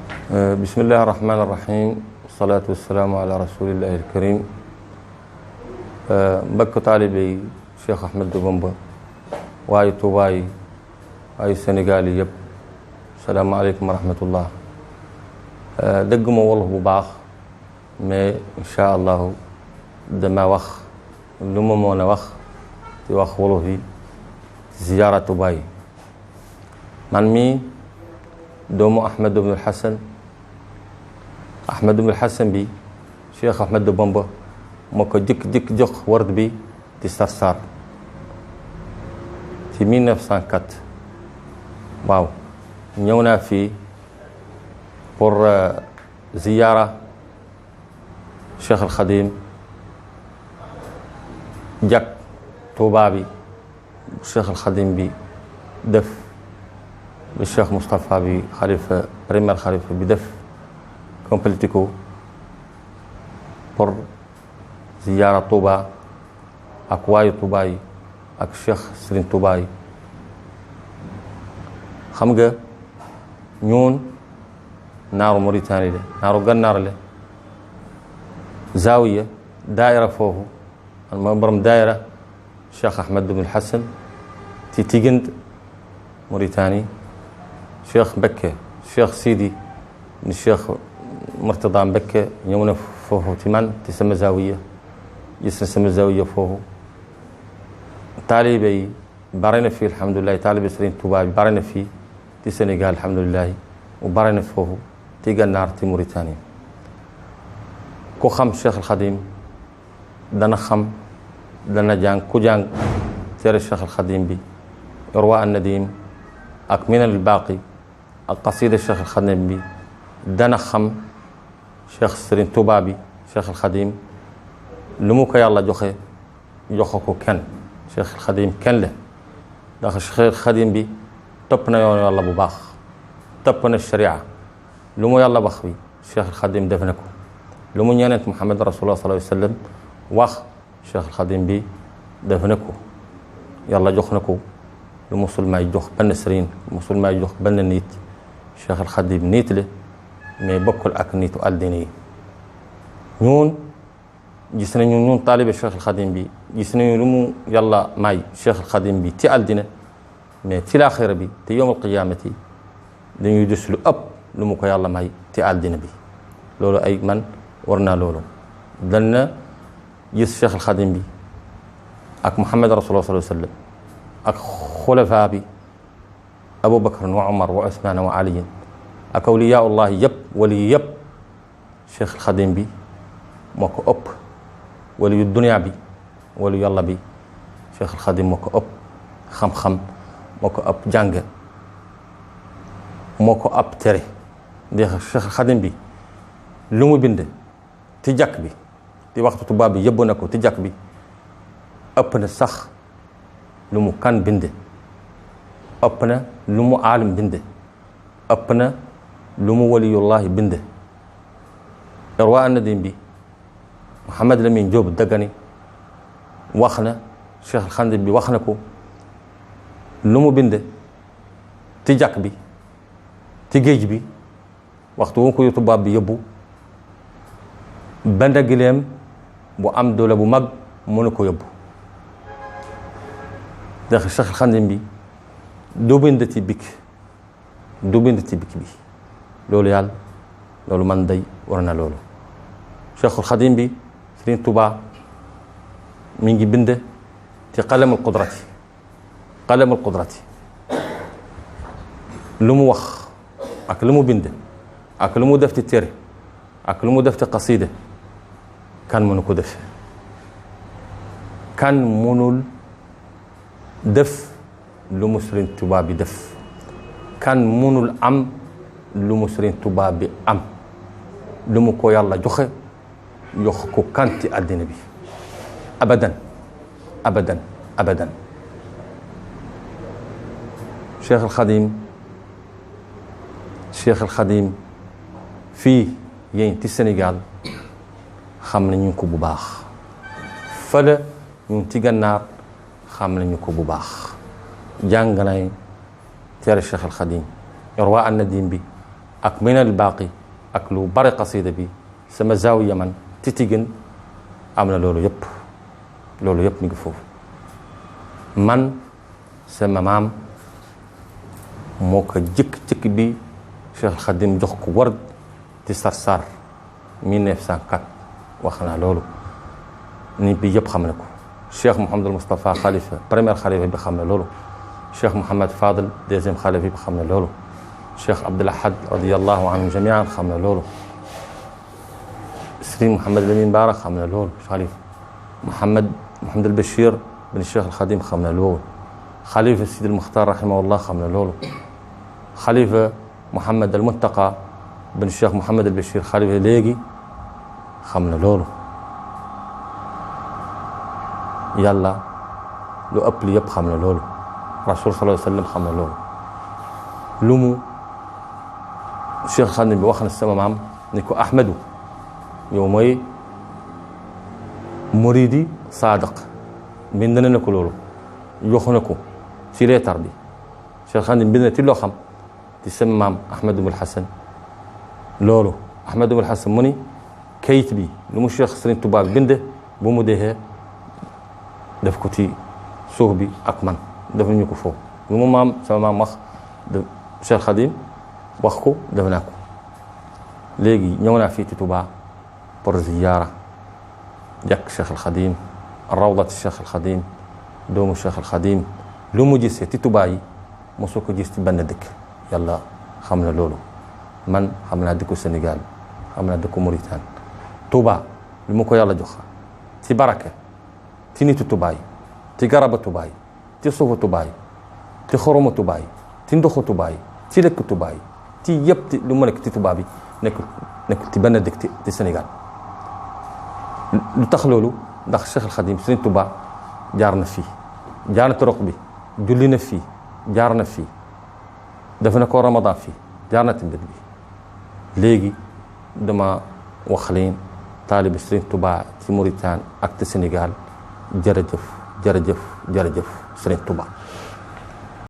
بسم الله الرحمن الرحيم والصلاة والسلام على رسول الله الكريم بك طالبي شيخ أحمد بومبا واي توباي واي سنغالي يب السلام عليكم ورحمة الله دق ما والله بباخ ما إن شاء الله دما وخ لما مونا وخ تي وخ والله في زيارة توباي من مي دومو أحمد بن الحسن أحمد بن الحسن بي شيخ أحمد بومبا مكو ديك جوخ ورد بي دي سرسار في 1904 واو نيونا في pour زيارة شيخ الخديم جاك توبابي الشيخ الخديم بي دف بالشيخ مصطفى بي خليفة بريمير خليفة بدف كومبليتيكو pour زيارة طوبا أكواي طوباي أك الشيخ سرين طوباي خمجة نيون نارو موريتاني له نارو قنار له زاوية دائرة فوق المبرم دائرة الشيخ أحمد بن الحسن تيجند موريتاني شيخ بكة الشيخ سيدي من الشيخ مرتضى بكة يومنا فوق تمان تسمى زاوية يسمى زاوية فوق طالبي بارنا فيه الحمد لله طالب سرين توبابي بارنا فيه تي سنغال الحمد لله وبارنا فوق تيجا النار تي موريتانيا كو خم الشيخ الخديم دنا خم دنا جان كو جان تير الشيخ الخديم بي إرواء النديم أكمن الباقي القصيدة الشيخ الخديم بي دنا خم شيخ سرين توبابي شيخ الخديم لموك يلا جوخي جوخكو كان شيخ الخديم كان له داخل الشيخ الخديم بي طبنا يلا بباخ طبنا الشريعة لمو يلا بخوي الشيخ الخديم دفنكو لمو نيانت محمد رسول الله صلى الله عليه وسلم واخ الشيخ الخديم بي دفنكو يلا جوخنكو لموصل ما يجوخ بن سرين موصل ما يجوخ بن النيت الشيخ الخديم نيت له ما يبكل أكنيت والديني نون جسنا نون طالب الشيخ الخديم بي جسنا لمو يلا ماي الشيخ الخديم بي تي الدين ما تي الآخرة بي تي يوم القيامة دين يدس له أب لمو يلا ماي تي الدين بي لولو أي من ورنا لولو دلنا يس الشيخ الخديم بي أك محمد رسول الله صلى الله عليه وسلم أك خلفاء بي أبو بكر وعمر وعثمان وعلي أك أولياء الله يب ولي يب الشيخ الخديم بي مكو أب ولي الدنيا بي ولي يلا بي شيخ الخديم مكو أب خم مكو أب جانج مكو أب تري دي الشيخ الخديم بي لومو بند تجاك بي دي وقت تبابي يبونكو تجاك بي أبنا سخ لومو كان بند أبنا لومو عالم بند أبنا لومو ولي الله بند إرواء النديم بي محمد لمين جوب الدقني واخنا الشيخ الخندق بي واخنكو لومو بند تجاك بي تجيج بي وقتو ونكو يطباب بي يبو بند قليم بو أم دولة بو مق مونكو يبو داخل الشيخ الخندق بي دو بند تبك بي لولو يال لولو من دي ورنا لولو شيخ الخديم بي سرين توبا مينجي بنده تي قلم القدرة لمو وخ أكلمو بنده أكلمو دفتي تيري أكلمو دفتي قصيدة كان منو دف كان منو دف لمو سرين توبا بدف كان منو الأم لمو سرين توبا بأم لمو كو يلا جوخي يخكو كانتي النبي أبدا أبدا أبدا الشيخ الخديم في ين السنغال خامنا نيوكو بو باخ فلا نتيجا النار خامنا نيوكو بو باخ جانغناي تيار الشيخ الخديم إرواء النديم بي ak minal baaqi ak lu bare qasida bi sama zaawiya man Titigin am na loolu yëpp mi ngi foofu man sama maam moo ko jëkk bi Cheikh al Khadim jox ko Ward ci Sarsar 1904 wax naa loolu nit bi yëpp xam na ko Cheikh Mouhamadul Moustapha xalifa premier xalifa bi xam na loolu Cheikh Mouhamad Fadel deuxième xalifa bi xam na loolu Cheikh Abdoul Ahad radiyallahu anhum jamian xam na loolu Serigne Mouhamad Lamine Bara xam na loolu xalifa Mouhamad al Bachir bin Cheikh al Khadim xam na loolu xalifa Sidi al Muxtar rahimahullah xam na loolu xalifa Mouhamad al Muntaqa bin Cheikh Mouhamad al Bachir xalifa léegi xam na loolu yàlla lu ëpp li yëpp xam na loolu rasul sallallahu alayhi wa sallam xam na loolu lu mu Cheikh Khadim bi wax na sama maam ni ko Ahmadu yow mooy muridi saadiq bind na ko loolu jox na ko ci leetar bi Cheikh Khadim bind na ci loo xam ci sama maam Ahmadu bul Hasan loolu Ahmadu bul Hasan mu ni kayit bi lu mu Cheikh Serigne Touba bind bu mu deexee def ko ci suuf bi ak man def nañu ko foofu lu mu maam sama maam wax de Cheikh Khadim wax ko def naa ko léegi ñëw naa fii ci Touba pour ziyaara jàkk Cheikh al Khadim rawdat Cheikh al Khadim doomu Cheikh al Khadim lu mu gisee ci Touba yi mosoo ko gis ci benn dëkk yàlla xam na loolu man xam naa dëkku Sénégal xam naa dëkku Mauritanie Touba lu mu ko yàlla jox ci barake ci nitu Touba yi ci garaba Touba yi ci suufu Touba yi ci xoromu Touba yi ci ndoxu Touba yi ci lekk Touba yi ci yëpp lu mu nekk ci Touba bi nekk ci benn dëkk ci Sénégal lu tax loolu ndax Cheikh al Khadim Serigne Touba jaar na fii jaar na toroq bi julli na fii jaar na fii def na ko Ramadan fii jaar na ci mbir bi léegi dama wax leen taalibe Serigne Touba ci Mauritanie ak ci Sénégal jërëjëf Serigne Touba